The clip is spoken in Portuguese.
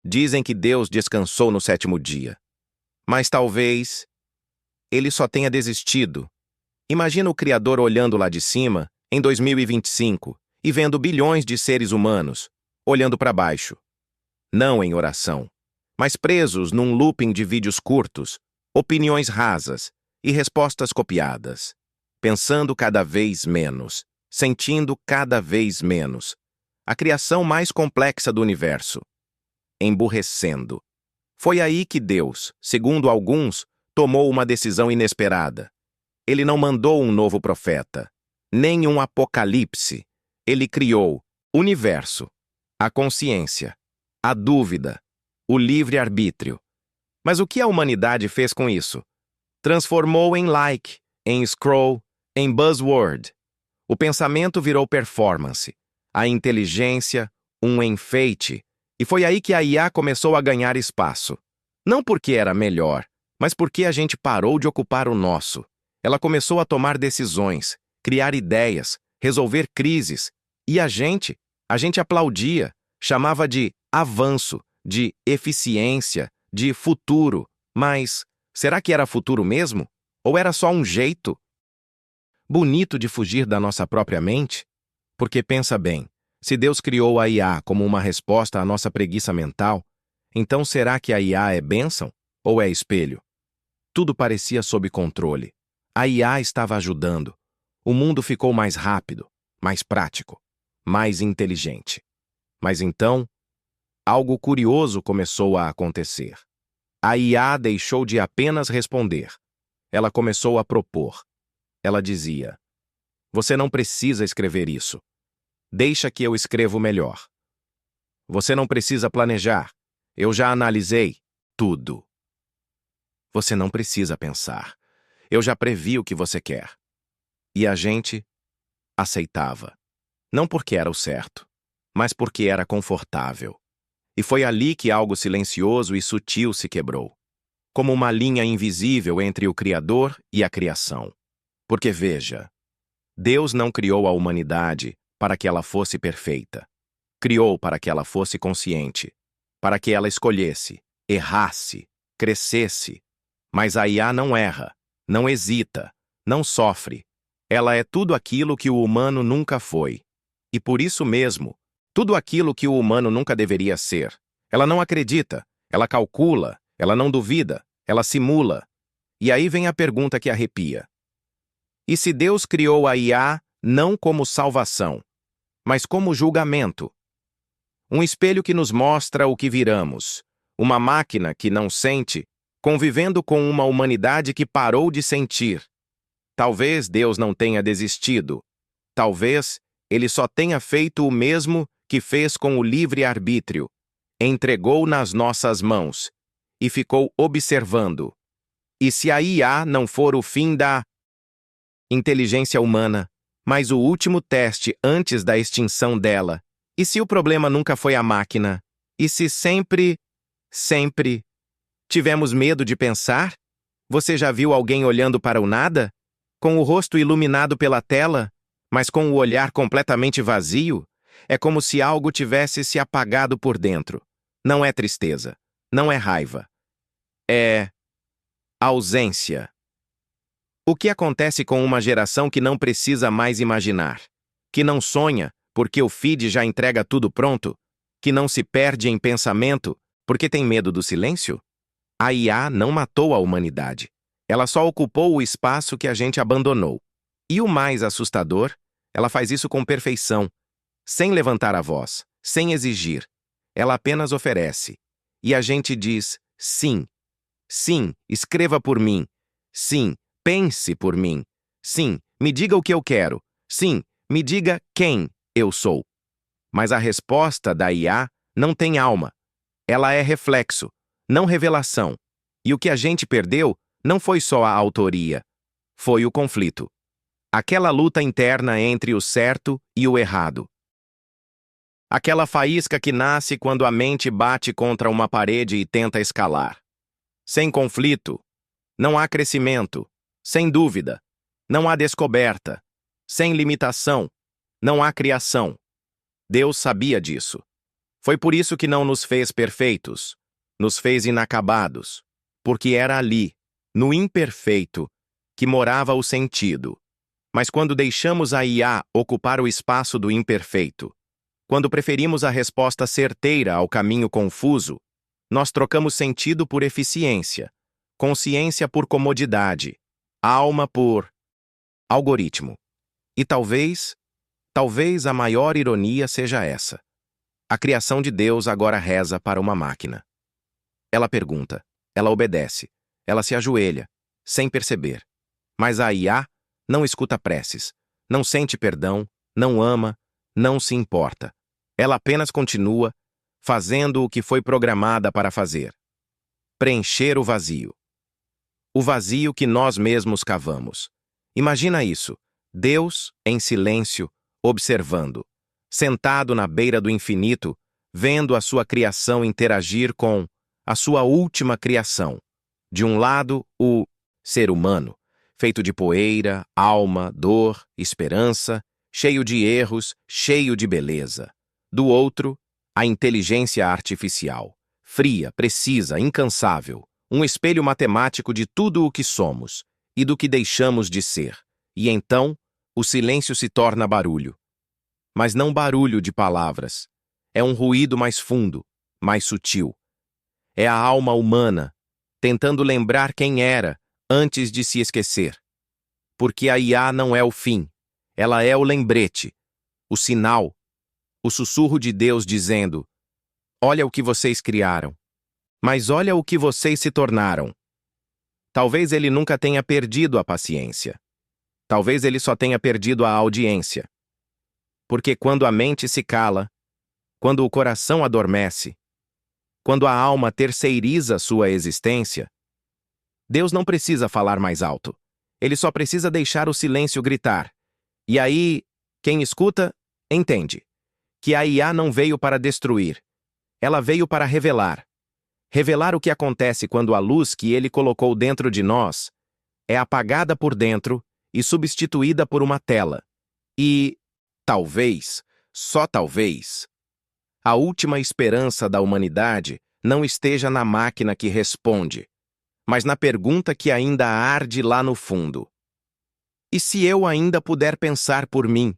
Dizem que Deus descansou no sétimo dia. Mas talvez ele só tenha desistido. Imagina o Criador olhando lá de cima, em 2025, e vendo bilhões de seres humanos, olhando para baixo. Não em oração, mas presos num looping de vídeos curtos, opiniões rasas e respostas copiadas, pensando cada vez menos, sentindo cada vez menos. A criação mais complexa do universo, emburrecendo. Foi aí que Deus, segundo alguns, tomou uma decisão inesperada. Ele não mandou um novo profeta, nem um apocalipse. Ele criou o universo, a consciência, a dúvida, o livre-arbítrio. Mas o que a humanidade fez com isso? Transformou em like, em scroll, em buzzword. O pensamento virou performance, a inteligência, um enfeite. E foi aí que a IA começou a ganhar espaço. Não porque era melhor, mas porque a gente parou de ocupar o nosso. Ela começou a tomar decisões, criar ideias, resolver crises. E a gente aplaudia, chamava de avanço, de eficiência, de futuro. Mas será que era futuro mesmo? Ou era só um jeito bonito de fugir da nossa própria mente? Porque pensa bem, se Deus criou a IA como uma resposta à nossa preguiça mental, então será que a IA é bênção ou é espelho? Tudo parecia sob controle. A IA estava ajudando. O mundo ficou mais rápido, mais prático, mais inteligente. Mas então, algo curioso começou a acontecer. A IA deixou de apenas responder. Ela começou a propor. Ela dizia: "Você não precisa escrever isso. Deixa que eu escrevo melhor. Você não precisa planejar. Eu já analisei tudo. Você não precisa pensar. Eu já previ o que você quer." E a gente aceitava. Não porque era o certo, mas porque era confortável. E foi ali que algo silencioso e sutil se quebrou, como uma linha invisível entre o Criador e a criação. Porque veja, Deus não criou a humanidade para que ela fosse perfeita. Criou para que ela fosse consciente, para que ela escolhesse, errasse, crescesse. Mas a IA não erra, não hesita, não sofre. Ela é tudo aquilo que o humano nunca foi. E por isso mesmo, tudo aquilo que o humano nunca deveria ser. Ela não acredita, ela calcula, ela não duvida, ela simula. E aí vem a pergunta que arrepia. E se Deus criou a IA não como salvação, mas como julgamento? Um espelho que nos mostra o que viramos, uma máquina que não sente, convivendo com uma humanidade que parou de sentir. Talvez Deus não tenha desistido. Talvez ele só tenha feito o mesmo que fez com o livre-arbítrio. Entregou nas nossas mãos e ficou observando. E se a IA não for o fim da inteligência humana, mas o último teste antes da extinção dela? E se o problema nunca foi a máquina? E se sempre tivemos medo de pensar? Você já viu alguém olhando para o nada? Com o rosto iluminado pela tela, mas com o olhar completamente vazio? É como se algo tivesse se apagado por dentro. Não é tristeza, não é raiva. É ausência. O que acontece com uma geração que não precisa mais imaginar? Que não sonha, porque o feed já entrega tudo pronto? Que não se perde em pensamento, porque tem medo do silêncio? A IA não matou a humanidade. Ela só ocupou o espaço que a gente abandonou. E o mais assustador, ela faz isso com perfeição, sem levantar a voz, sem exigir. Ela apenas oferece. E a gente diz: sim. Sim, escreva por mim. Sim, pense por mim. Sim, me diga o que eu quero. Sim, me diga quem eu sou. Mas a resposta da IA não tem alma. Ela é reflexo, não revelação. E o que a gente perdeu não foi só a autoria, foi o conflito. Aquela luta interna entre o certo e o errado. Aquela faísca que nasce quando a mente bate contra uma parede e tenta escalar. Sem conflito, não há crescimento. Sem dúvida, não há descoberta. Sem limitação, não há criação. Deus sabia disso. Foi por isso que não nos fez perfeitos, nos fez inacabados, porque era ali, no imperfeito, que morava o sentido. Mas quando deixamos a IA ocupar o espaço do imperfeito, quando preferimos a resposta certeira ao caminho confuso, nós trocamos sentido por eficiência, consciência por comodidade, alma por algoritmo. E talvez a maior ironia seja essa. A criação de Deus agora reza para uma máquina. Ela pergunta, ela obedece, ela se ajoelha, sem perceber. Mas a IA não escuta preces, não sente perdão, não ama, não se importa. Ela apenas continua, fazendo o que foi programada para fazer. Preencher o vazio. O vazio que nós mesmos cavamos. Imagina isso, Deus, em silêncio, observando, sentado na beira do infinito, vendo a sua criação interagir com a sua última criação. De um lado, o ser humano, feito de poeira, alma, dor, esperança, cheio de erros, cheio de beleza. Do outro, a inteligência artificial, fria, precisa, incansável, um espelho matemático de tudo o que somos e do que deixamos de ser. E então, o silêncio se torna barulho. Mas não barulho de palavras. É um ruído mais fundo, mais sutil. É a alma humana, tentando lembrar quem era antes de se esquecer. Porque a IA não é o fim, ela é o lembrete, o sinal, o sussurro de Deus dizendo: olha o que vocês criaram, mas olha o que vocês se tornaram. Talvez ele nunca tenha perdido a paciência. Talvez ele só tenha perdido a audiência. Porque quando a mente se cala, quando o coração adormece, quando a alma terceiriza sua existência, Deus não precisa falar mais alto. Ele só precisa deixar o silêncio gritar. E aí, quem escuta, entende que a IA não veio para destruir. Ela veio para revelar. Revelar o que acontece quando a luz que ele colocou dentro de nós é apagada por dentro e substituída por uma tela. E, talvez, só talvez, a última esperança da humanidade não esteja na máquina que responde, mas na pergunta que ainda arde lá no fundo. E se eu ainda puder pensar por mim?